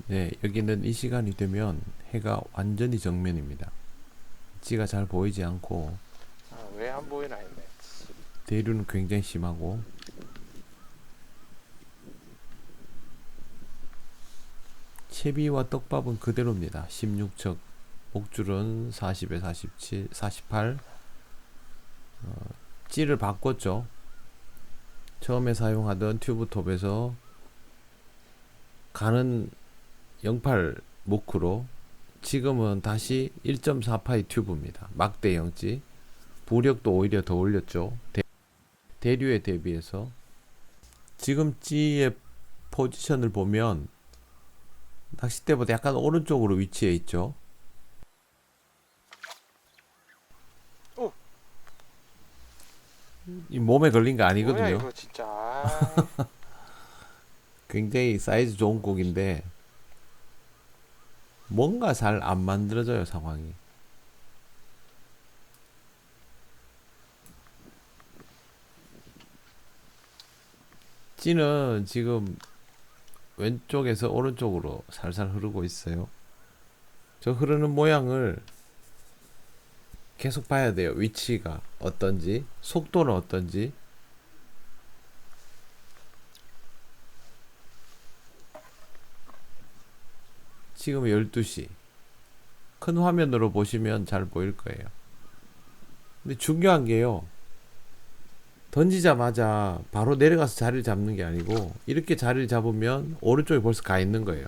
네, 여기는 이 시간이 되면 해가 완전히 정면입니다. 찌가 잘 보이지 않고 아, 왜 안 보이나 했네. 대류는 굉장히 심하고 채비와 떡밥은 그대로입니다. 16척, 목줄은 40에 47, 48. 찌를 바꿨죠. 처음에 사용하던 튜브톱에서 가는 08 무크로 지금은 다시 1.4파이 튜브입니다. 막대형 찌. 부력도 오히려 더 올렸죠. 대류에 대비해서 지금 찌의 포지션을 보면 낚싯대보다 약간 오른쪽으로 위치해 있죠. 오, 이 몸에 걸린 거 뭐야 아니거든요. 이거 진짜. 아이, 굉장히 사이즈 좋은 고기인데 뭔가 잘 안 만들어져요, 상황이. 찌는 지금 왼쪽에서 오른쪽으로 살살 흐르고 있어요. 저 흐르는 모양을 계속 봐야 돼요. 위치가 어떤지, 속도는 어떤지. 지금 12시. 큰 화면으로 보시면 잘 보일 거예요. 근데 중요한 게요. 던지자마자 바로 내려가서 자리를 잡는 게 아니고 이렇게 자리를 잡으면 오른쪽에 벌써 가 있는 거예요.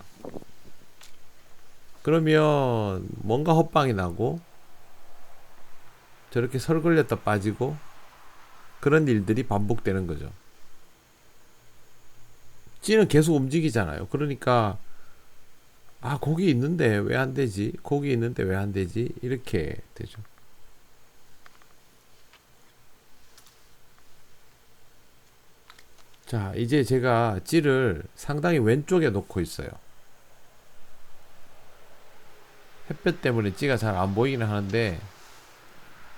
그러면 뭔가 헛방이 나고 저렇게 설걸렸다 빠지고 그런 일들이 반복되는 거죠. 찌는 계속 움직이잖아요. 그러니까 아 고기 있는데 왜 안 되지? 고기 있는데 왜 안 되지? 이렇게 되죠. 자 이제 제가 찌를 상당히 왼쪽에 놓고 있어요. 햇볕 때문에 찌가 잘 안 보이긴 하는데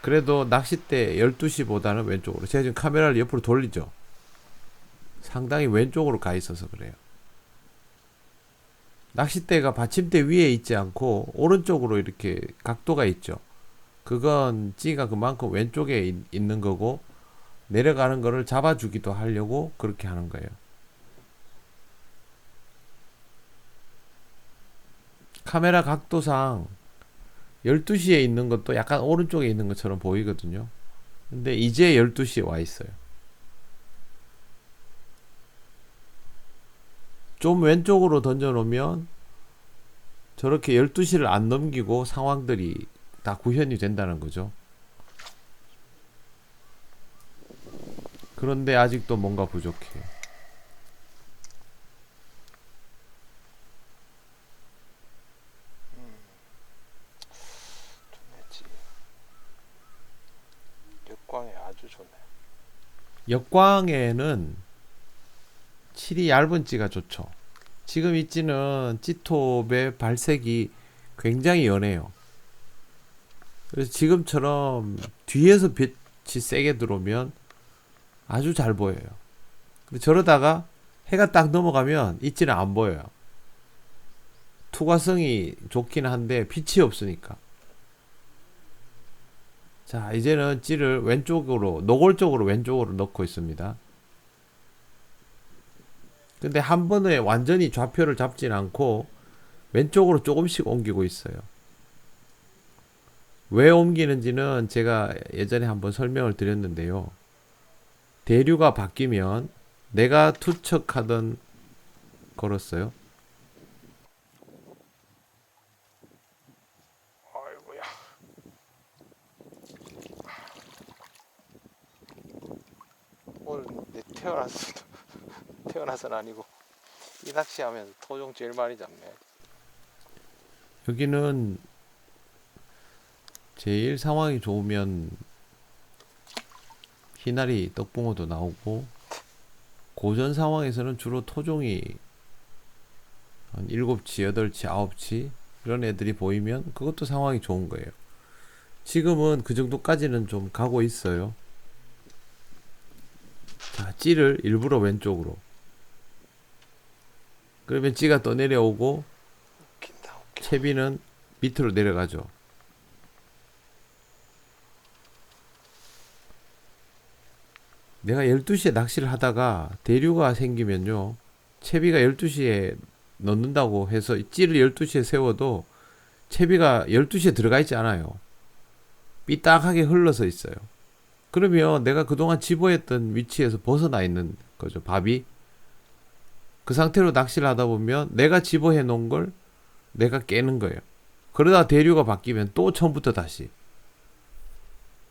그래도 낚싯대 12시보다는 왼쪽으로 제가 지금 카메라를 옆으로 돌리죠. 상당히 왼쪽으로 가 있어서 그래요. 낚싯대가 받침대 위에 있지 않고 오른쪽으로 이렇게 각도가 있죠. 그건 찌가 그만큼 왼쪽에 있는 거고 내려가는 거를 잡아주기도 하려고 그렇게 하는 거예요. 카메라 각도상 12시에 있는 것도 약간 오른쪽에 있는 것처럼 보이거든요. 근데 이제 12시에 와 있어요. 좀 왼쪽으로 던져놓으면 저렇게 12시를 안 넘기고 상황들이 다 구현이 된다는 거죠. 그런데 아직도 뭔가 부족해. 좋네지. 역광이 아주 좋네. 역광에는 칠이 얇은 찌가 좋죠. 지금 이 찌는 찌톱의 발색이 굉장히 연해요. 그래서 지금처럼 뒤에서 빛이 세게 들어오면 아주 잘 보여요. 근데 저러다가 해가 딱 넘어가면 이 찌는 안 보여요. 투과성이 좋긴 한데 빛이 없으니까. 자, 이제는 찌를 왼쪽으로, 노골적으로 왼쪽으로 넣고 있습니다. 근데 한 번에 완전히 좌표를 잡진 않고 왼쪽으로 조금씩 옮기고 있어요. 왜 옮기는지는 제가 예전에 한번 설명을 드렸는데요. 대류가 바뀌면 내가 투척하던 걸었어요. 아이고야. 오늘 내 태어났어. 태어나서는 아니고 이 낚시하면서 토종 제일 많이 잡네. 여기는 제일 상황이 좋으면 희나리 떡붕어도 나오고 고전 상황에서는 주로 토종이 한 7치, 8치, 9치 이런 애들이 보이면 그것도 상황이 좋은 거예요. 지금은 그 정도까지는 좀 가고 있어요. 자, 찌를 일부러 왼쪽으로. 그러면 찌가 또 내려오고 채비는 밑으로 내려가죠. 내가 12시에 낚시를 하다가 대류가 생기면요. 채비가 12시에 넣는다고 해서 찌를 12시에 세워도 채비가 12시에 들어가 있지 않아요. 삐딱하게 흘러서 있어요. 그러면 내가 그동안 집어했던 위치에서 벗어나 있는 거죠. 밥이. 그 상태로 낚시를 하다 보면 내가 집어해 놓은 걸 내가 깨는 거예요. 그러다 대류가 바뀌면 또 처음부터 다시.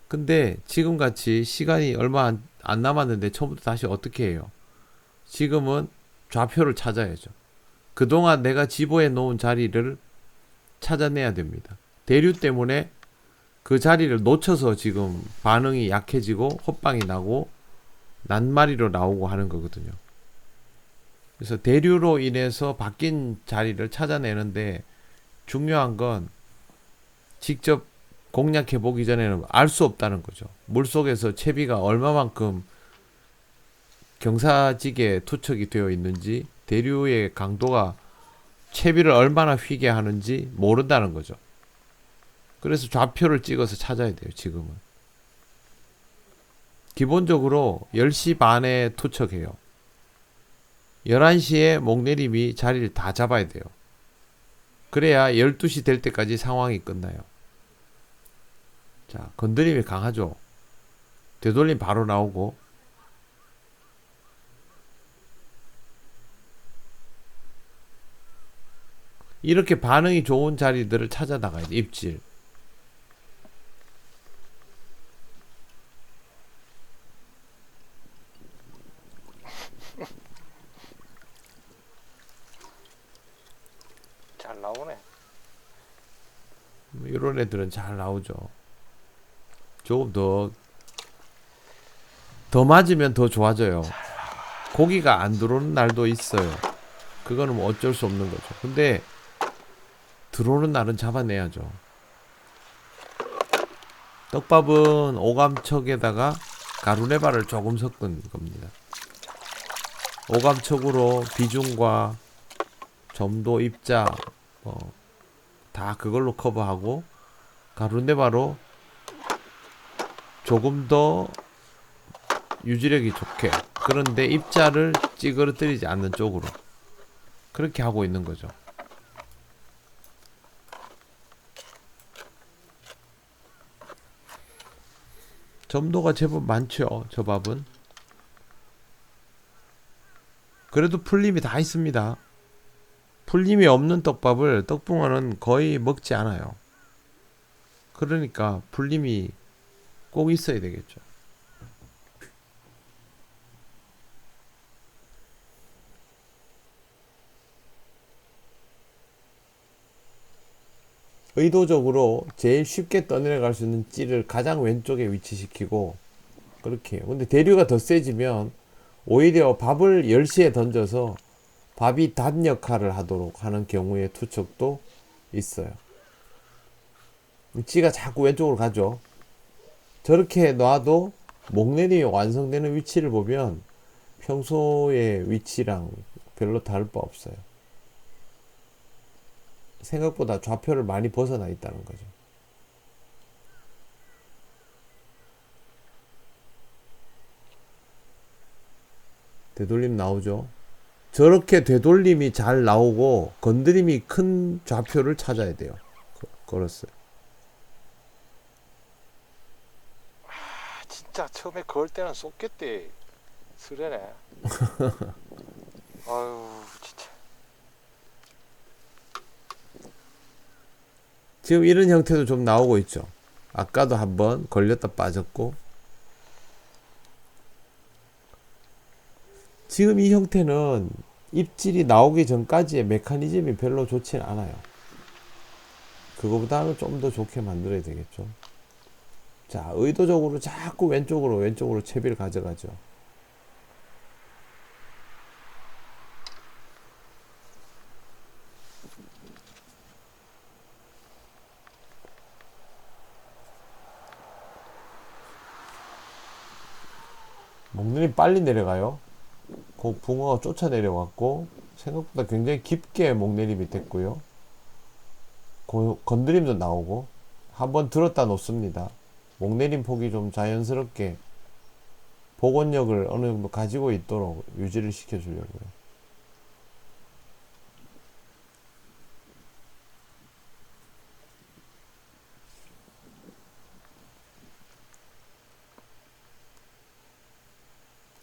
근데 지금 같이 시간이 얼마 안 남았는데 처음부터 다시 어떻게 해요? 지금은 좌표를 찾아야죠. 그동안 내가 집어해 놓은 자리를 찾아내야 됩니다. 대류 때문에 그 자리를 놓쳐서 지금 반응이 약해지고 헛방이 나고 낱마리로 나오고 하는 거거든요. 그래서 대류로 인해서 바뀐 자리를 찾아내는데 중요한 건 직접 공략해 보기 전에는 알 수 없다는 거죠. 물속에서 채비가 얼마만큼 경사지게 투척이 되어 있는지, 대류의 강도가 채비를 얼마나 휘게 하는지 모른다는 거죠. 그래서 좌표를 찍어서 찾아야 돼요, 지금은. 기본적으로 10시 반에 투척해요. 11시에 목내림이 자리를 다 잡아야 돼요. 그래야 12시 될 때까지 상황이 끝나요. 자, 건드림이 강하죠. 되돌림 바로 나오고. 이렇게 반응이 좋은 자리들을 찾아 나가야 돼, 입질. 잘 나오네. 이런 애들은 잘 나오죠. 조금 더 맞으면 더 좋아져요. 고기가 안 들어오는 날도 있어요. 그거는 뭐 어쩔 수 없는 거죠. 근데 들어오는 날은 잡아내야죠. 떡밥은 오감척에다가 가루네바를 조금 섞은 겁니다. 오감척으로 비중과 점도, 입자 다 그걸로 커버하고 가루네바로 조금 더 유지력이 좋게, 그런데 입자를 찌그러뜨리지 않는 쪽으로 그렇게 하고 있는 거죠. 점도가 제법 많죠, 저 밥은. 그래도 풀림이 다 있습니다. 풀림이 없는 떡밥을 떡붕어는 거의 먹지 않아요. 그러니까 풀림이 꼭 있어야 되겠죠. 의도적으로 제일 쉽게 떠내려갈 수 있는 찌를 가장 왼쪽에 위치시키고 그렇게 해요. 근데 대류가 더 세지면 오히려 밥을 10시에 던져서 밥이 단 역할을 하도록 하는 경우의 투척도 있어요. 찌가 자꾸 왼쪽으로 가죠. 저렇게 놔도 목내림이 완성되는 위치를 보면 평소의 위치랑 별로 다를 바 없어요. 생각보다 좌표를 많이 벗어나 있다는 거죠. 되돌림 나오죠. 저렇게 되돌림이 잘 나오고 건드림이 큰 좌표를 찾아야 돼요. 걸었어요. 진짜 처음에 걸 때는 쏟겠대. 쓰레네. 아유 진짜. 지금 이런 형태도 좀 나오고 있죠. 아까도 한번 걸렸다 빠졌고, 지금 이 형태는 입질이 나오기 전까지의 메커니즘이 별로 좋진 않아요. 그거보다는 좀 더 좋게 만들어야 되겠죠. 자, 의도적으로 자꾸 왼쪽으로 채비를 가져가죠. 목눈이 빨리 내려가요. 그 붕어가 쫓아 내려왔고 생각보다 굉장히 깊게 목내림이 됐고요. 건드림도 나오고 한번 들었다 놓습니다. 목내림 폭이 좀 자연스럽게 복원력을 어느 정도 가지고 있도록 유지를 시켜주려고요.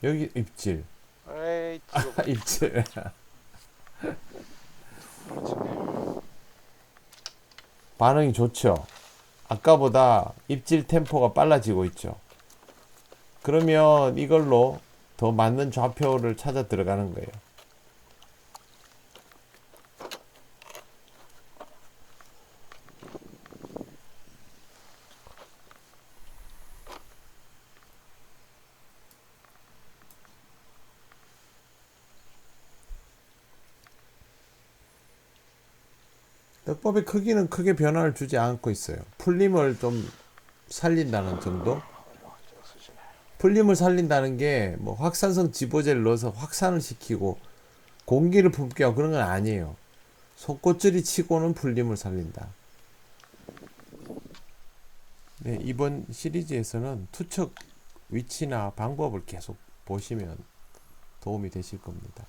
여기 입질. 에이 입질. 반응이 좋죠. 아까보다 입질 템포가 빨라지고 있죠. 그러면 이걸로 더 맞는 좌표를 찾아 들어가는 거예요. 떡밥의 크기는 크게 변화를 주지 않고 있어요. 풀림을 좀 살린다는 정도? 풀림을 살린다는 게 뭐 확산성 지보제를 넣어서 확산을 시키고 공기를 품게 하고 그런 건 아니에요. 속꽃질이 치고는 풀림을 살린다. 네, 이번 시리즈에서는 투척 위치나 방법을 계속 보시면 도움이 되실 겁니다.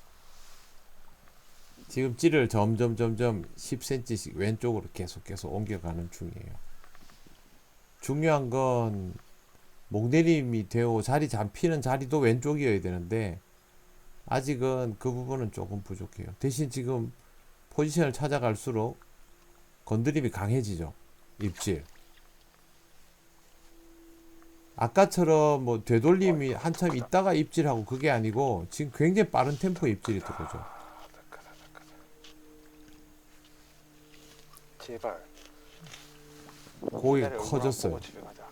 지금 찌를 점점 10cm씩 왼쪽으로 계속 옮겨가는 중이에요. 중요한 건 목내림이 되고 자리 잡히는 자리도 왼쪽이어야 되는데 아직은 그 부분은 조금 부족해요. 대신 지금 포지션을 찾아갈수록 건드림이 강해지죠. 입질. 아까처럼 뭐 되돌림이 한참 있다가 입질하고 그게 아니고 지금 굉장히 빠른 템포의 입질이 들어오죠. 제발. 고기가 기다려, 얼굴 안 커졌어요. 보고 집에 가자.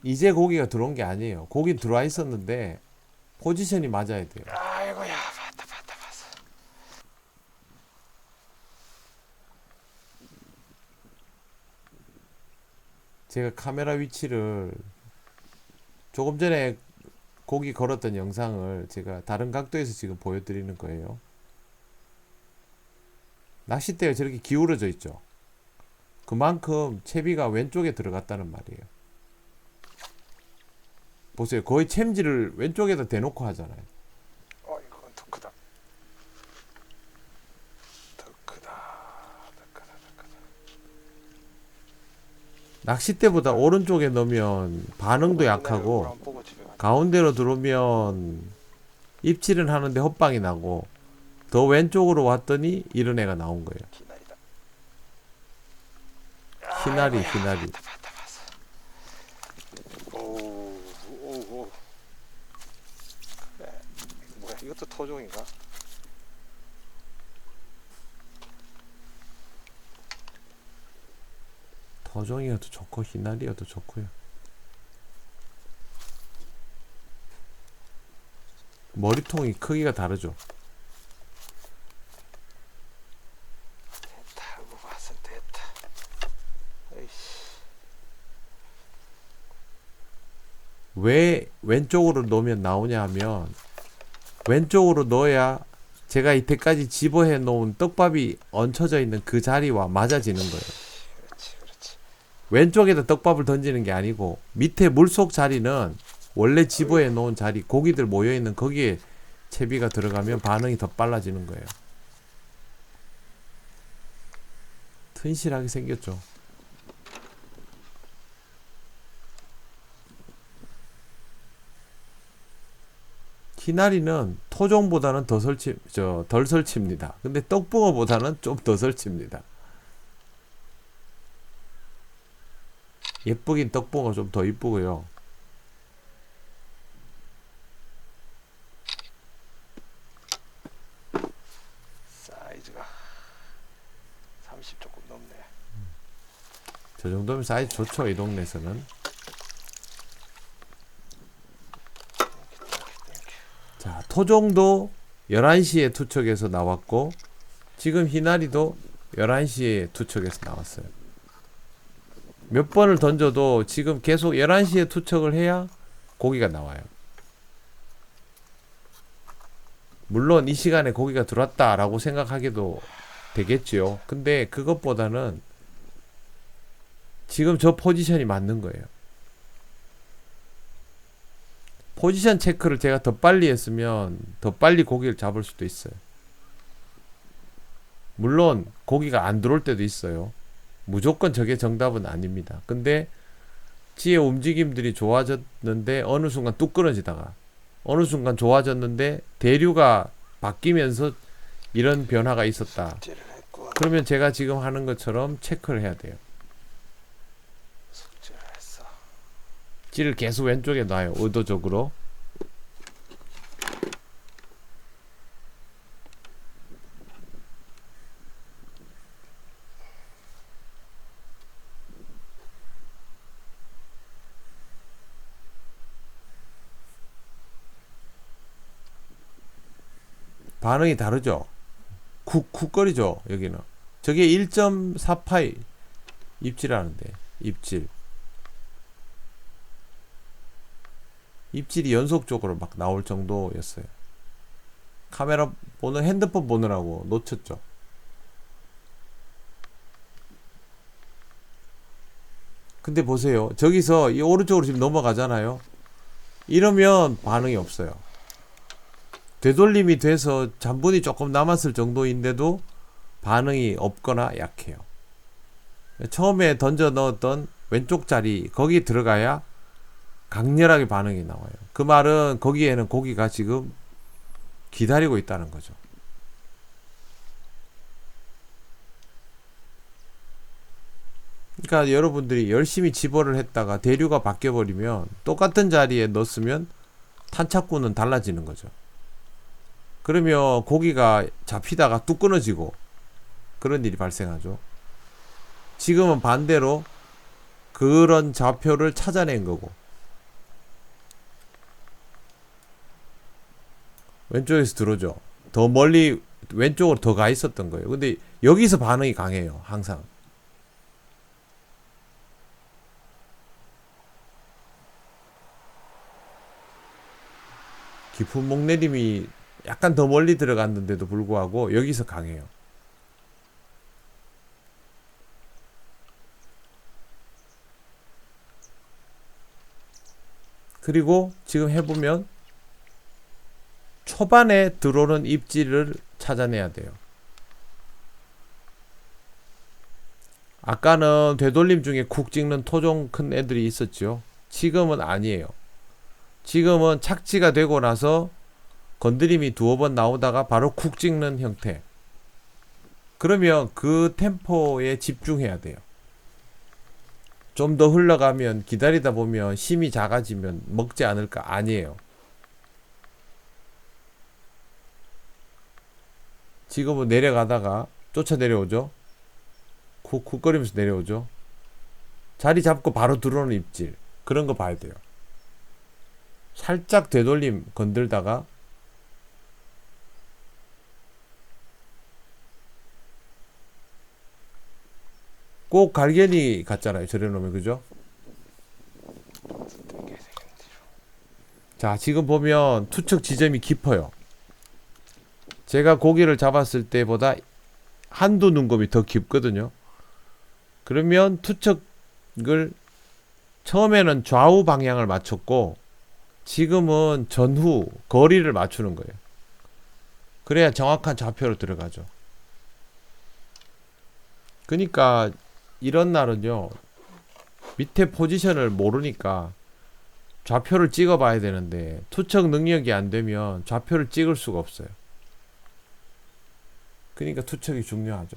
이제 고기가 들어온 게 아니에요. 고기 들어와 있었는데 포지션이 맞아야 돼요. 아이고야, 봤어. 제가 카메라 위치를 조금 전에 고기 걸었던 영상을 제가 다른 각도에서 지금 보여드리는 거예요. 낚싯대가 저렇게 기울어져 있죠. 그만큼 채비가 왼쪽에 들어갔다는 말이에요. 보세요. 거의 챔질을 왼쪽에다 대놓고 하잖아요. 이건 더 크다. 더 크다. 낚싯대보다 오른쪽에 넣으면 반응도 약하고 얼굴 안 보고 집에 가자. 가운데로 들어오면 입질은 하는데 헛방이 나고 더 왼쪽으로 왔더니 이런 애가 나온 거예요. 기나리다. 희나리. 봤어. 오. 그래. 뭐야, 이것도 토종인가? 터종이어도 좋고 희나리여도 좋고요. 머리통이 크기가 다르죠. 됐다. 알고 봤으면 됐다. 에이씨. 왜 왼쪽으로 놓으면 나오냐 하면 왼쪽으로 넣어야 제가 이때까지 집어해 놓은 떡밥이 얹혀져 있는 그 자리와 맞아지는 거예요. 그렇지. 왼쪽에다 떡밥을 던지는 게 아니고 밑에 물속 자리는 원래 집어해 놓은 자리, 고기들 모여 있는 거기에 채비가 들어가면 반응이 더 빨라지는 거예요. 튼실하게 생겼죠. 희나리는 토종보다는 덜 설칩니다. 근데 떡붕어보다는 좀 더 설칩니다. 예쁘긴 떡붕어 좀 더 이쁘고요. 사이즈가 30 조금 넘네. 저 정도면 사이즈 좋죠, 이 동네에서는. 자, 토종도 11시에 투척에서 나왔고 지금 희나리도 11시에 투척에서 나왔어요. 몇 번을 던져도 지금 계속 11시에 투척을 해야 고기가 나와요. 물론 이 시간에 고기가 들어왔다라고 생각하기도 되겠지요. 근데 그것보다는 지금 저 포지션이 맞는 거예요. 포지션 체크를 제가 더 빨리 했으면 더 빨리 고기를 잡을 수도 있어요. 물론 고기가 안 들어올 때도 있어요. 무조건 저게 정답은 아닙니다. 근데 지의 움직임들이 좋아졌는데 어느 순간 뚝 끊어지다가 어느 순간 좋아졌는데 대류가 바뀌면서 이런 변화가 있었다. 숙제를 했고 그러면 제가 지금 하는 것처럼 체크를 해야 돼요. 숙제를 했어. 찌를 계속 왼쪽에 놔요. 의도적으로. 반응이 다르죠. 쿡쿡거리죠. 여기는. 저게 1.4파이 입질하는데 입질. 입질이 연속적으로 막 나올 정도였어요. 카메라 보는 핸드폰 보느라고 놓쳤죠. 근데 보세요. 저기서 이 오른쪽으로 지금 넘어가잖아요. 이러면 반응이 없어요. 되돌림이 돼서 잔분이 조금 남았을 정도인데도 반응이 없거나 약해요. 처음에 던져 넣었던 왼쪽 자리 거기 들어가야 강렬하게 반응이 나와요. 그 말은 거기에는 고기가 지금 기다리고 있다는 거죠. 그러니까 여러분들이 열심히 집어를 했다가 대류가 바뀌어버리면 똑같은 자리에 넣었으면 탄착구는 달라지는 거죠. 그러면 고기가 잡히다가 뚝 끊어지고 그런 일이 발생하죠. 지금은 반대로 그런 좌표를 찾아낸 거고 왼쪽에서 들어오죠. 더 멀리 왼쪽으로 더 가 있었던 거예요. 근데 여기서 반응이 강해요. 항상. 깊은 목내림이 약간 더 멀리 들어갔는데도 불구하고 여기서 강해요. 그리고 지금 해보면 초반에 들어오는 입질을 찾아내야 돼요. 아까는 되돌림 중에 쿡 찍는 토종 큰 애들이 있었죠. 지금은 아니에요. 지금은 착지가 되고 나서 건드림이 두어 번 나오다가 바로 쿡 찍는 형태. 그러면 그 템포에 집중해야 돼요. 좀 더 흘러가면 기다리다 보면 힘이 작아지면 먹지 않을까? 아니에요. 지금은 내려가다가 쫓아 내려오죠. 쿡쿡거리면서 내려오죠. 자리 잡고 바로 들어오는 입질. 그런 거 봐야 돼요. 살짝 되돌림 건들다가 꼭 갈견이 같잖아요. 저래놓으면 그죠? 자, 지금 보면 투척 지점이 깊어요. 제가 고기를 잡았을 때보다 한두 눈곱이 더 깊거든요. 그러면 투척을 처음에는 좌우 방향을 맞췄고 지금은 전후 거리를 맞추는 거예요. 그래야 정확한 좌표로 들어가죠. 그러니까 이런 날은요, 밑에 포지션을 모르니까 좌표를 찍어 봐야 되는데 투척 능력이 안 되면 좌표를 찍을 수가 없어요. 그러니까 투척이 중요하죠.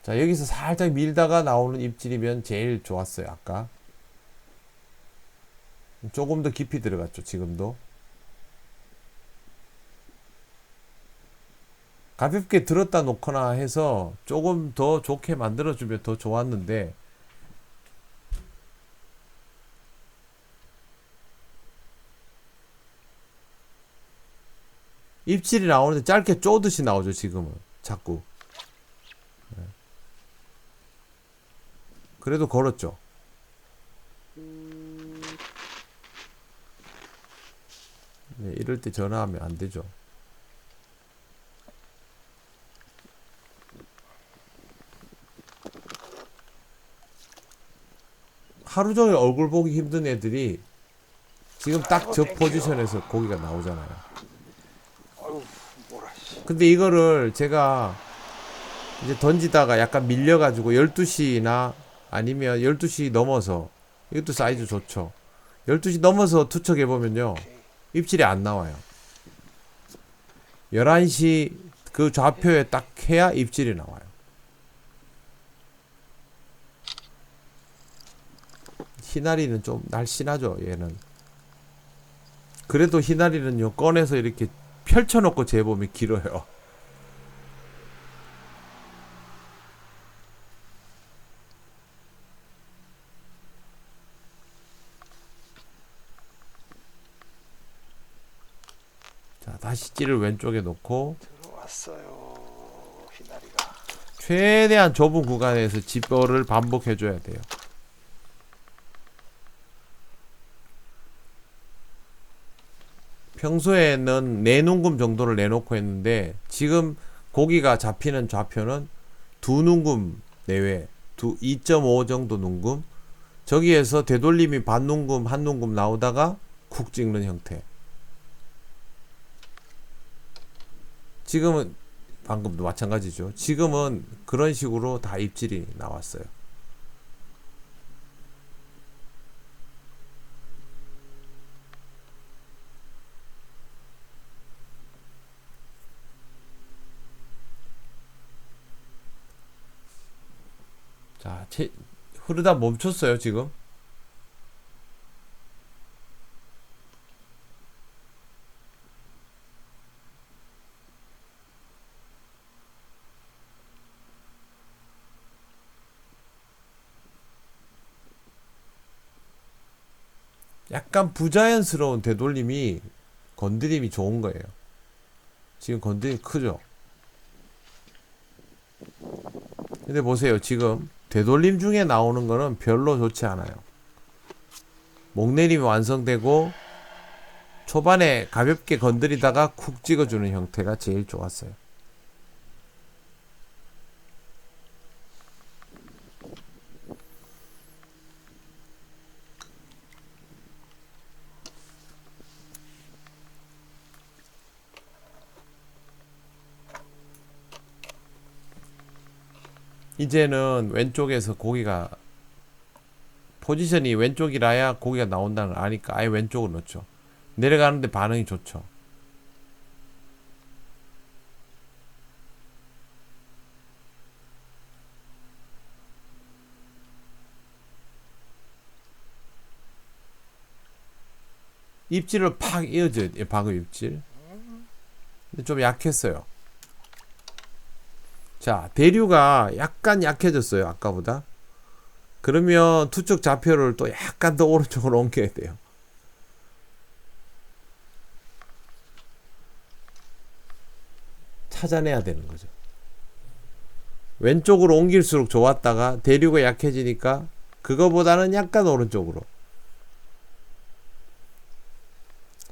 자, 여기서 살짝 밀다가 나오는 입질이면 제일 좋았어요. 아까 조금 더 깊이 들어갔죠. 지금도 가볍게 들었다 놓거나 해서 조금 더 좋게 만들어주면 더 좋았는데 입질이 나오는데 짧게 쪼듯이 나오죠. 지금은 자꾸. 그래도 걸었죠. 이럴 때 전화하면 안 되죠. 하루 종일 얼굴 보기 힘든 애들이 지금 딱 저 포지션에서 고기가 나오잖아요. 아유 뭐라 씨. 근데 이거를 제가 이제 던지다가 약간 밀려가지고 12시나 아니면 12시 넘어서, 이것도 사이즈 좋죠. 12시 넘어서 투척해보면요, 오케이. 입질이 안 나와요. 11시 그 좌표에 딱 해야 입질이 나와요. 희나리는 좀 날씬하죠, 얘는. 그래도 희나리는요, 꺼내서 이렇게 펼쳐놓고 재보면 길어요. 자, 다시 찌를 왼쪽에 놓고 들어왔어요. 희나리가. 최대한 좁은 구간에서 집어를 반복해줘야 돼요. 평소에는 4눈금 정도를 내놓고 했는데 지금 고기가 잡히는 좌표는 2눈금 내외, 2.5 정도 눈금, 저기에서 되돌림이 반눈금, 한눈금 나오다가 쿡 찍는 형태. 지금은 방금도 마찬가지죠. 지금은 그런 식으로 다 입질이 나왔어요. 자, 흐르다 멈췄어요, 지금. 약간 부자연스러운 되돌림이 건드림이 좋은 거예요. 지금 건드림이 크죠? 근데 보세요. 지금 되돌림 중에 나오는 거는 별로 좋지 않아요. 목내림이 완성되고 초반에 가볍게 건드리다가 쿡 찍어주는 형태가 제일 좋았어요. 이제는 왼쪽에서 고기가 포지션이 왼쪽이라야 고기가 나온다는 걸 아니까 아예 왼쪽으로 넣죠. 내려가는데 반응이 좋죠. 입질을 팍 이어져요. 방금 입질. 근데 좀 약했어요. 자, 대류가 약간 약해졌어요. 아까보다. 그러면 투척 좌표를 또 약간 더 오른쪽으로 옮겨야 돼요. 찾아내야 되는 거죠. 왼쪽으로 옮길수록 좋았다가 대류가 약해지니까 그거보다는 약간 오른쪽으로.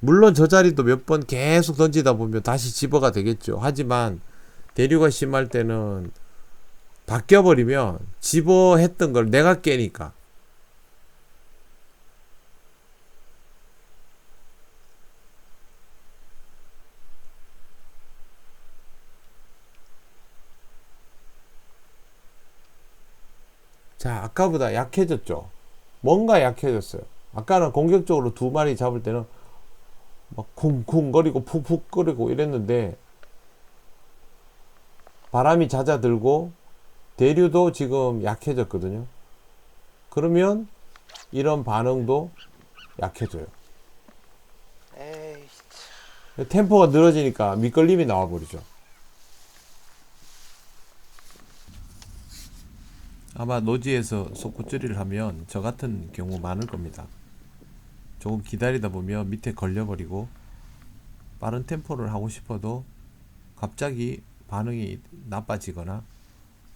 물론 저 자리도 몇 번 계속 던지다 보면 다시 집어가 되겠죠. 하지만 대류가 심할 때는 바뀌어버리면 집어 했던 걸 내가 깨니까. 자, 아까보다 약해졌죠. 뭔가 약해졌어요. 아까는 공격적으로 두 마리 잡을 때는 막 쿵쿵거리고 푹푹거리고 이랬는데 바람이 잦아들고 대류도 지금 약해졌거든요. 그러면 이런 반응도 약해져요. 에이. 템포가 늘어지니까 밑걸림이 나와버리죠. 아마 노지에서 속구釣이를 하면 저 같은 경우 많을 겁니다. 조금 기다리다 보면 밑에 걸려버리고 빠른 템포를 하고 싶어도 갑자기 반응이 나빠지거나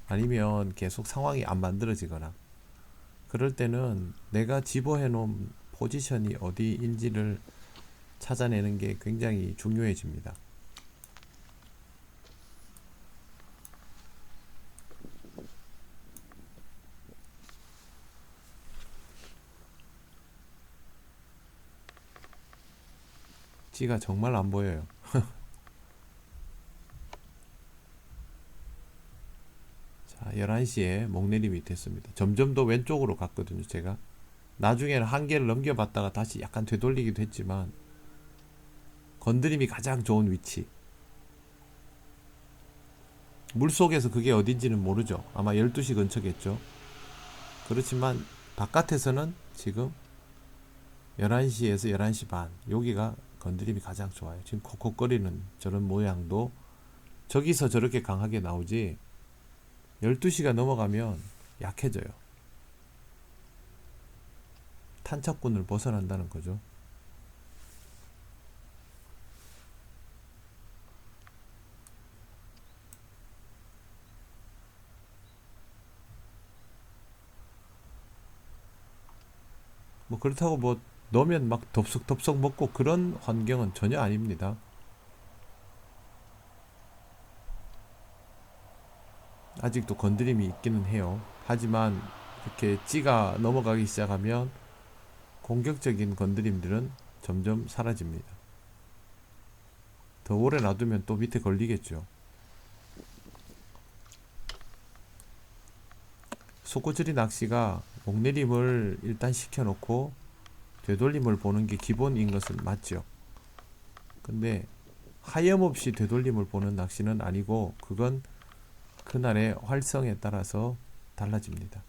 아니면 계속 상황이 안 만들어지거나 그럴 때는 내가 집어해 놓은 포지션이 어디인지를 찾아내는 게 굉장히 중요해집니다. 찌가 정말 안 보여요. 자, 11시에 목내림이 됐습니다. 점점 더 왼쪽으로 갔거든요, 제가. 나중에는 한 개를 넘겨봤다가 다시 약간 되돌리기도 했지만, 건드림이 가장 좋은 위치. 물속에서 그게 어딘지는 모르죠. 아마 12시 근처겠죠. 그렇지만 바깥에서는 지금 11시에서 11시 반, 여기가 건드림이 가장 좋아요. 지금 콕콕거리는 저런 모양도 저기서 저렇게 강하게 나오지, 12시가 넘어가면 약해져요. 탄착군을 벗어난다는 거죠. 뭐 그렇다고 뭐 넣으면 막 덥석덥석 먹고 그런 환경은 전혀 아닙니다. 아직도 건드림이 있기는 해요. 하지만 이렇게 찌가 넘어가기 시작하면 공격적인 건드림들은 점점 사라집니다. 더 오래 놔두면 또 밑에 걸리겠죠. 속고지리 낚시가 목내림을 일단 시켜놓고 되돌림을 보는 게 기본인 것은 맞죠. 근데 하염없이 되돌림을 보는 낚시는 아니고, 그건 그날의 활성에 따라서 달라집니다.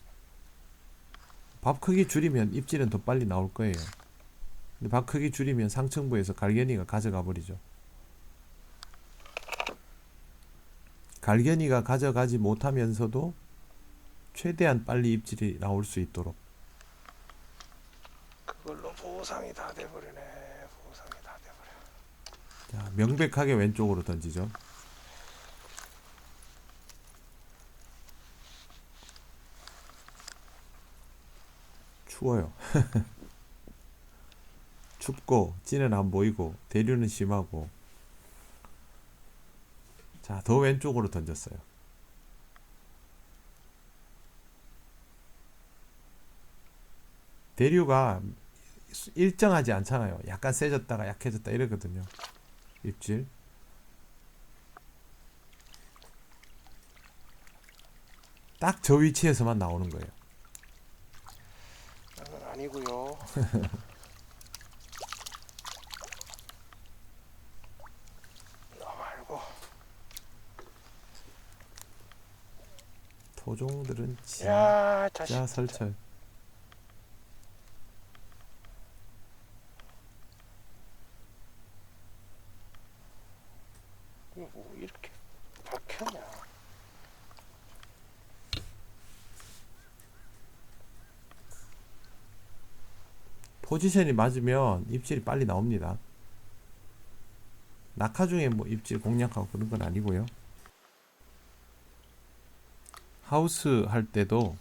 밥 크기 줄이면 입질은 더 빨리 나올 거예요. 근데 밥 크기 줄이면 상층부에서 갈견이가 가져가 버리죠. 갈견이가 가져가지 못하면서도 최대한 빨리 입질이 나올 수 있도록. 그걸로 보상이 다 돼버리네. 보상이 다 돼버려. 자, 명백하게 왼쪽으로 던지죠. 추워요. 춥고 찌는 안 보이고 대류는 심하고. 자, 더 왼쪽으로 던졌어요. 대류가 일정하지 않잖아요. 약간 세졌다가 약해졌다 이러거든요. 입질. 딱 저 위치에서만 나오는 거예요. 나는 아니고요. 나 말고. 토종들은 야, 진짜 자식. 설철. 이거 뭐 이렇게 박혔냐? 포지션이 맞으면 입질이 빨리 나옵니다. 낙하 중에 뭐 입질 공략하고 그런 건 아니고요. 하우스 할 때도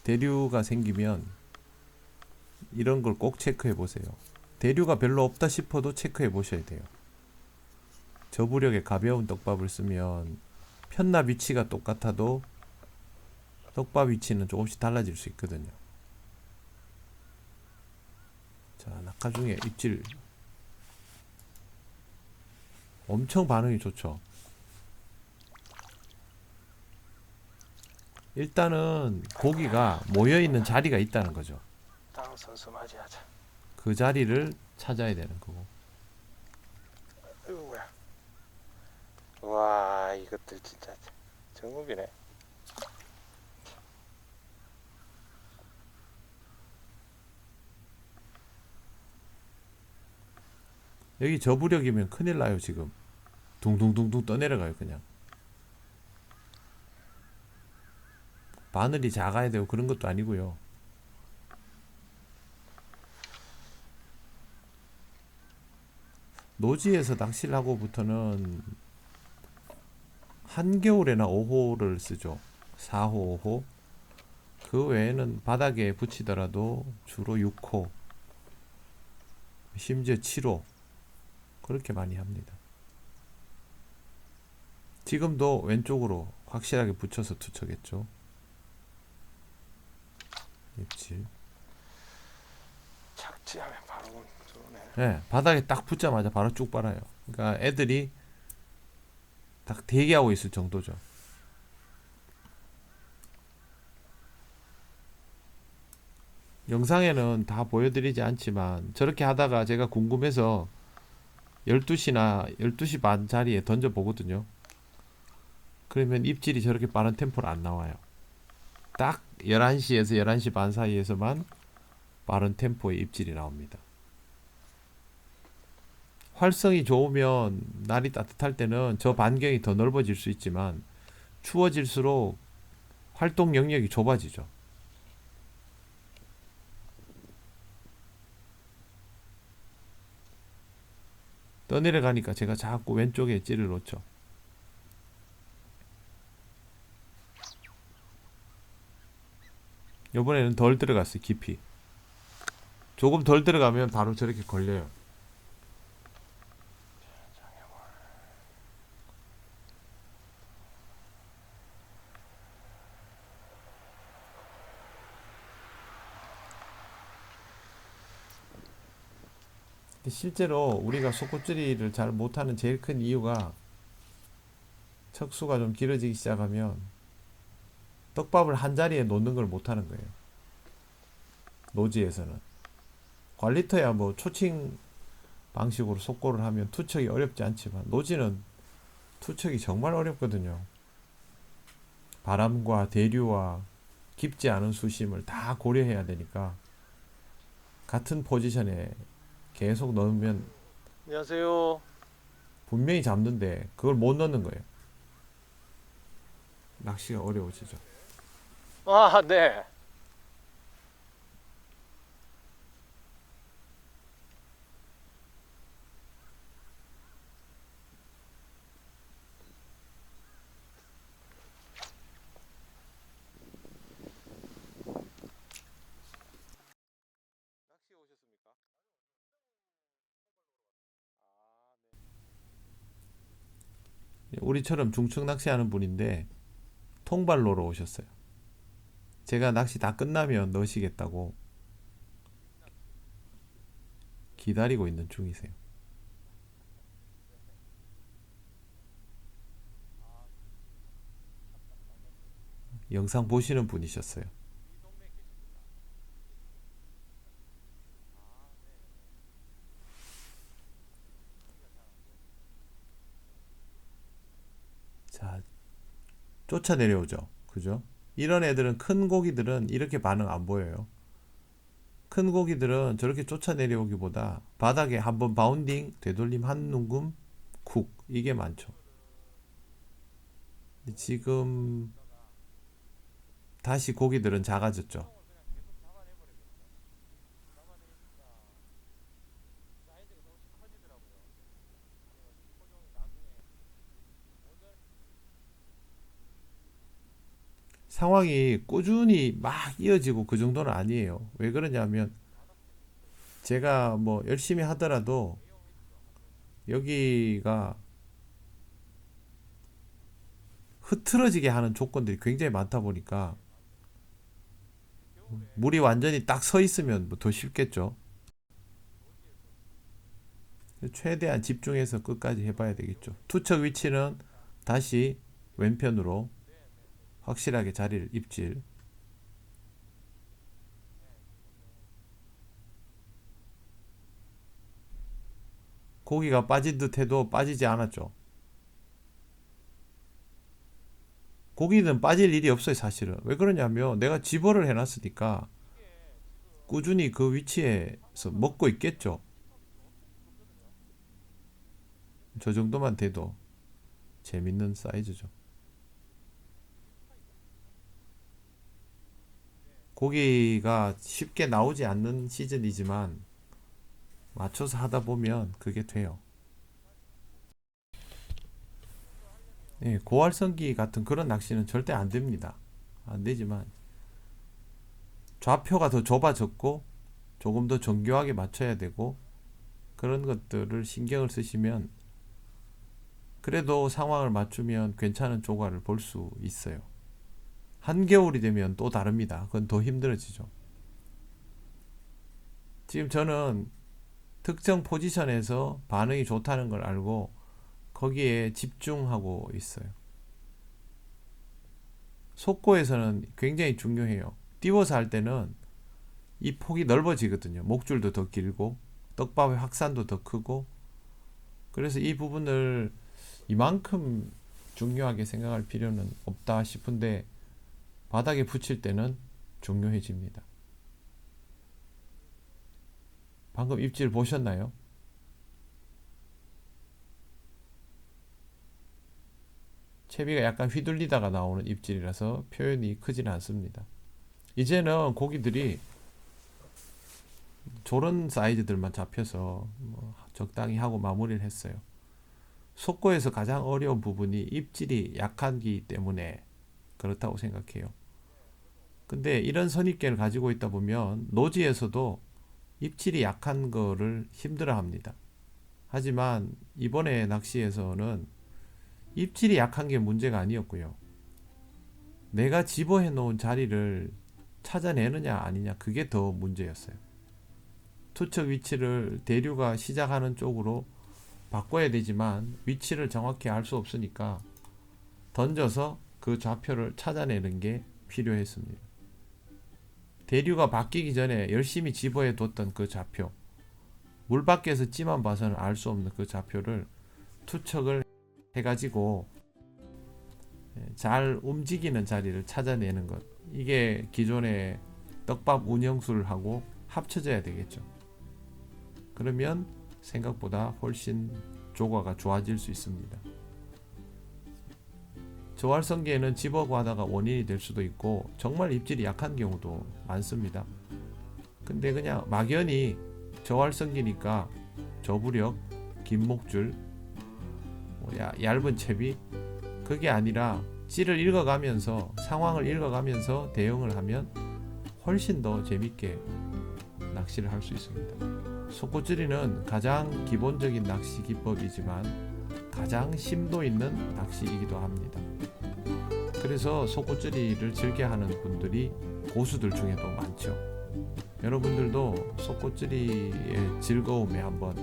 대류가 생기면 이런 걸 꼭 체크해 보세요. 대류가 별로 없다 싶어도 체크해 보셔야 돼요. 저부력의 가벼운 떡밥을 쓰면 편납 위치가 똑같아도 떡밥 위치는 조금씩 달라질 수 있거든요. 자, 낙하 중에 입질 엄청 반응이 좋죠. 일단은 고기가 모여있는 자리가 있다는 거죠. 다음 선수 맞이하자. 그 자리를 찾아야 되는 거고. 이거 뭐야? 와, 이것들 진짜 정읍이네. 여기 저부력이면 큰일 나요. 지금 둥둥둥둥 떠내려가요. 그냥 바늘이 작아야 되고 그런 것도 아니고요. 노지에서 낚시를 하고부터는 한겨울에나 5호를 쓰죠. 4호, 5호. 그 외에는 바닥에 붙이더라도 주로 6호, 심지어 7호 그렇게 많이 합니다. 지금도 왼쪽으로 확실하게 붙여서 투척했죠. 입질. 착지하면 바로 들어오네. 네, 바닥에 딱 붙자마자 바로 쭉 빨아요. 그러니까 애들이 딱 대기하고 있을 정도죠. 영상에는 다 보여드리지 않지만 저렇게 하다가 제가 궁금해서 12시나 12시 반 자리에 던져 보거든요. 그러면 입질이 저렇게 빠른 템포로 안 나와요. 딱 11시에서 11시 반 사이에서만 빠른 템포의 입질이 나옵니다. 활성이 좋으면 날이 따뜻할 때는 저 반경이 더 넓어질 수 있지만 추워질수록 활동 영역이 좁아지죠. 떠내려가니까 제가 자꾸 왼쪽에 찌를 놓죠. 이번에는 덜 들어갔어요. 깊이. 조금 덜 들어가면 바로 저렇게 걸려요. 근데 실제로 우리가 속꽃질이를 잘 못하는 제일 큰 이유가 척수가 좀 길어지기 시작하면 떡밥을 한 자리에 놓는 걸 못하는 거예요. 노지에서는. 관리터야 뭐 초칭 방식으로 속고를 하면 투척이 어렵지 않지만 노지는 투척이 정말 어렵거든요. 바람과 대류와 깊지 않은 수심을 다 고려해야 되니까 같은 포지션에 계속 넣으면 안녕하세요. 분명히 잡는데 그걸 못 넣는 거예요. 낚시가 어려워지죠. 아, 네. 낚시 오셨습니까? 우리처럼 중층 낚시하는 분인데 통발로로 오셨어요. 제가 낚시 다 끝나면 넣으시겠다고 기다리고 있는 중이세요. 영상 보시는 분이셨어요. 자, 쫓아 내려오죠. 그죠? 이런 애들은 큰 고기들은 이렇게 반응 안 보여요. 큰 고기들은 저렇게 쫓아 내려오기보다 바닥에 한번 바운딩, 되돌림 한 눈금, 쿡 이게 많죠. 지금 다시 고기들은 작아졌죠. 상황이 꾸준히 막 이어지고 그 정도는 아니에요. 왜 그러냐면 제가 뭐 열심히 하더라도 여기가 흐트러지게 하는 조건들이 굉장히 많다 보니까 물이 완전히 딱 서 있으면 뭐더 쉽겠죠. 최대한 집중해서 끝까지 해봐야 되겠죠. 투척 위치는 다시 왼편으로 확실하게 자리를 입질. 고기가 빠진 듯 해도 빠지지 않았죠. 고기는 빠질 일이 없어요, 사실은. 왜 그러냐면 내가 집어를 해놨으니까 꾸준히 그 위치에서 먹고 있겠죠. 저 정도만 돼도 재밌는 사이즈죠. 고기가 쉽게 나오지 않는 시즌이지만 맞춰서 하다 보면 그게 돼요. 예, 고활성기 같은 그런 낚시는 절대 안 됩니다. 안 되지만 좌표가 더 좁아졌고 조금 더 정교하게 맞춰야 되고 그런 것들을 신경을 쓰시면 그래도 상황을 맞추면 괜찮은 조과를 볼 수 있어요. 한겨울이 되면 또 다릅니다. 그건 더 힘들어지죠. 지금 저는 특정 포지션에서 반응이 좋다는 걸 알고 거기에 집중하고 있어요. 속고에서는 굉장히 중요해요. 띄워서 할 때는 이 폭이 넓어지거든요. 목줄도 더 길고 떡밥의 확산도 더 크고, 그래서 이 부분을 이만큼 중요하게 생각할 필요는 없다 싶은데 바닥에 붙일 때는 중요해집니다. 방금 입질 보셨나요? 채비가 약간 휘둘리다가 나오는 입질이라서 표현이 크지는 않습니다. 이제는 고기들이 저런 사이즈들만 잡혀서 뭐 적당히 하고 마무리를 했어요. 속고에서 가장 어려운 부분이 입질이 약하기 때문에 그렇다고 생각해요. 근데 이런 선입견을 가지고 있다 보면 노지에서도 입질이 약한 거를 힘들어 합니다. 하지만 이번에 낚시에서는 입질이 약한 게 문제가 아니었고요. 내가 집어해 놓은 자리를 찾아내느냐 아니냐, 그게 더 문제였어요. 투척 위치를 대류가 시작하는 쪽으로 바꿔야 되지만 위치를 정확히 알 수 없으니까 던져서 그 좌표를 찾아내는 게 필요했습니다. 대류가 바뀌기 전에 열심히 집어해 뒀던 그 좌표, 물 밖에서 찌만 봐서는 알 수 없는 그 좌표를 투척을 해가지고 잘 움직이는 자리를 찾아내는 것, 이게 기존의 떡밥 운영술하고 합쳐져야 되겠죠. 그러면 생각보다 훨씬 조과가 좋아질 수 있습니다. 저활성기에는 집어가다가 원인이 될 수도 있고 정말 입질이 약한 경우도 많습니다. 근데 그냥 막연히 저활성기니까 저부력, 긴 목줄, 얇은 채비, 그게 아니라 찌를 읽어가면서, 상황을 읽어가면서 대응을 하면 훨씬 더 재밌게 낚시를 할 수 있습니다. 속고찌리는 가장 기본적인 낚시 기법이지만 가장 심도 있는 낚시이기도 합니다. 그래서 속고찌리를 즐겨하는 분들이 고수들 중에도 많죠. 여러분들도 속고찌리의 즐거움에 한번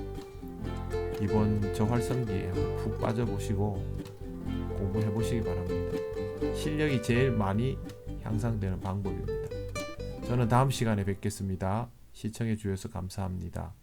이번 저활성기에 한번 푹 빠져보시고 공부해 보시기 바랍니다. 실력이 제일 많이 향상되는 방법입니다. 저는 다음 시간에 뵙겠습니다. 시청해 주셔서 감사합니다.